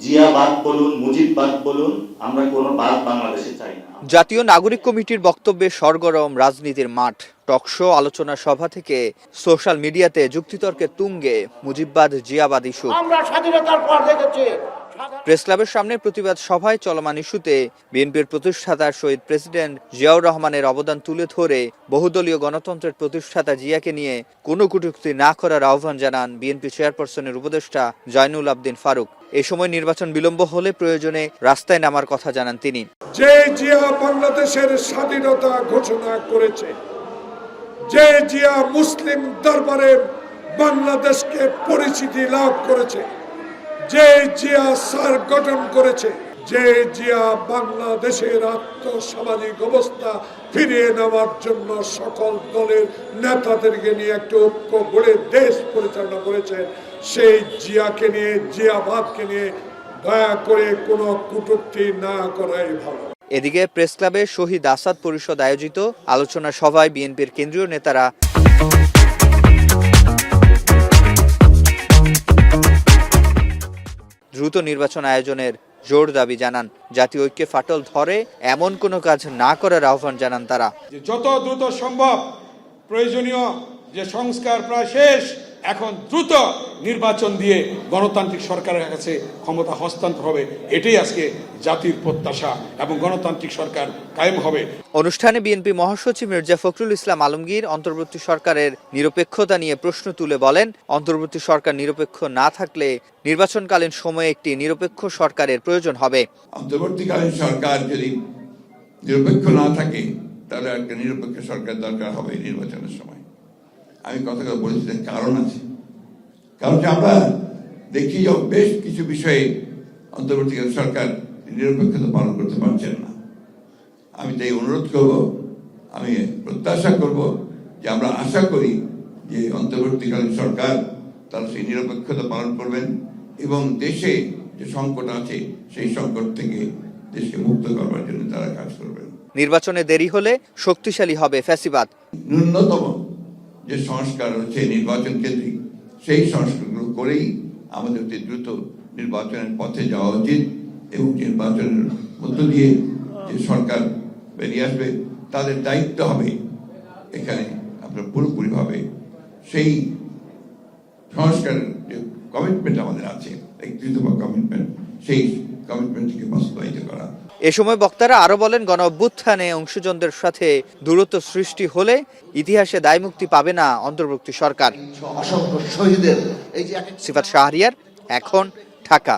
জিয়াবাদ বলুন, মুজিববাদ বলুন, আমরা কোনো বাদ বাংলাদেশে চাই না। জাতীয় নাগরিক কমিটির বক্তব্যে সরগরম রাজনীতির মাঠ। টকশো, আলোচনা সভা থেকে সোশ্যাল মিডিয়াতে যুক্তিতর্কের তুঙ্গে মুজিববাদ জিয়াবাদ ইস্যু। আমরা স্বাধীনতার পর দেখেছি প্রেস ক্লাবের সামনে প্রতিবাদ সভায় চলমান ইস্যুতে বিএনপির প্রতিষ্ঠাতা শহীদ প্রেসিডেন্ট জিয়াউর রহমানের অবদান তুলে ধরে বহুদলীয় গণতন্ত্রের প্রতিষ্ঠাতা জিয়াকে নিয়ে কোনো কটূক্তি না করার আহ্বান জানান বিএনপি চেয়ারপারসনের উপদেষ্টা জয়নুল আবদিন ফারুক। এ সময় নির্বাচন বিলম্ব হলে প্রয়োজনে রাস্তায় নামার কথা জানান তিনি। যে জিয়া বাংলাদেশের স্বাধীনতা ঘোষণা করেছে, যে জিয়া মুসলিম দরবারে বাংলাদেশকে পরিচিতি লাভ করেছে, যে জিয়া সার গঠন করেছে, যে জিয়া বাংলাদেশের আর্থসামাজিক অবস্থা ফিরিয়ে নেওয়ার জন্য সকল দলের নেতাদেরকে নিয়ে একটা ঐক্য গড়ে দেশ পরিচালনা করেছে, সেই জিয়াকে নিয়ে, জিয়াবাদকে নিয়ে দয়া করে কোনো কটূক্তি না করাই ভালো। এদিকে প্রেস ক্লাবে শহীদ আসাদ পরিষদ আয়োজিত আলোচনা সভায় বিএনপির কেন্দ্রীয় নেতারা দ্রুত নির্বাচন আয়োজনের জোর দাবি জানান। জাতীয় ঐক্যে ফাটল ধরে এমন কোনো কাজ না করার আহ্বান জানান তারা। যত দ্রুত সম্ভব প্রয়োজনীয় যে সংস্কার প্রায় শেষ, এখন দ্রুত নির্বাচন দিয়ে গণতান্ত্রিক সরকারের কাছে ক্ষমতা হস্তান্তর হবে। এটাই আজকে জাতির প্রত্যাশা এবং গণতান্ত্রিক সরকার কায়েম হবে। অনুষ্ঠানে বিএনপি মহাসচিব মির্জা ফখরুল ইসলাম আলমগীর অন্তর্বর্তী সরকারের নিরপেক্ষতা নিয়ে প্রশ্ন তুলে বলেন, অন্তর্বর্তী সরকার নিরপেক্ষ না থাকলে নির্বাচনকালীন সময়ে একটি নিরপেক্ষ সরকারের প্রয়োজন হবে। অন্তর্বর্তীকালীন সরকার যদি নিরপেক্ষ না থাকে তাহলে একটা নিরপেক্ষ সরকার দরকার হবে নির্বাচনের সময়। আমি কথাটা বলেছি, কারণ আছে। কারণ আমরা দেখি যে বেশ কিছু বিষয়ে অন্তর্বর্তীকালীন সরকার নিরপেক্ষতা পালন করতে পারছেন না। আমি তাই অনুরোধ করব, আমি প্রত্যাশা করব যে আমরা আশা করি যে অন্তর্বর্তীকালীন সরকার তারা সেই নিরপেক্ষতা পালন করবেন এবং দেশে যে সংকট আছে সেই সংকট থেকে দেশকে মুক্ত করবার জন্য তারা কাজ করবেন। নির্বাচনে দেরি হলে শক্তিশালী হবে ফ্যাসিবাদ। ন্যূনতম যে সংস্কার হচ্ছে নির্বাচন কেন্দ্রিক, সেই সংস্কারগুলো করেই আমাদের অতি দ্রুত নির্বাচনের পথে যাওয়া উচিত এবং নির্বাচনের মধ্য দিয়ে যে সরকার বেরিয়ে আসবে তাদের দায়িত্ব হবে এখানে আপনার পুরোপুরিভাবে সেই সংস্কারের যে কমিটমেন্ট আমাদের আছে, একত্রিত কমিটমেন্ট, সেই কমিটমেন্টকে বাস্তবায়িত করা। এ সময় বক্তারা আরো বলেন, গণ অভ্যুত্থানে অংশীজনদের সাথে দূরত্ব সৃষ্টি হলে ইতিহাসে দায়মুক্তি পাবে না অন্তর্বর্তী সরকার। অসংখ্য শহীদের এই যে সিফাত শাহরিয়ার, এখন, ঢাকা।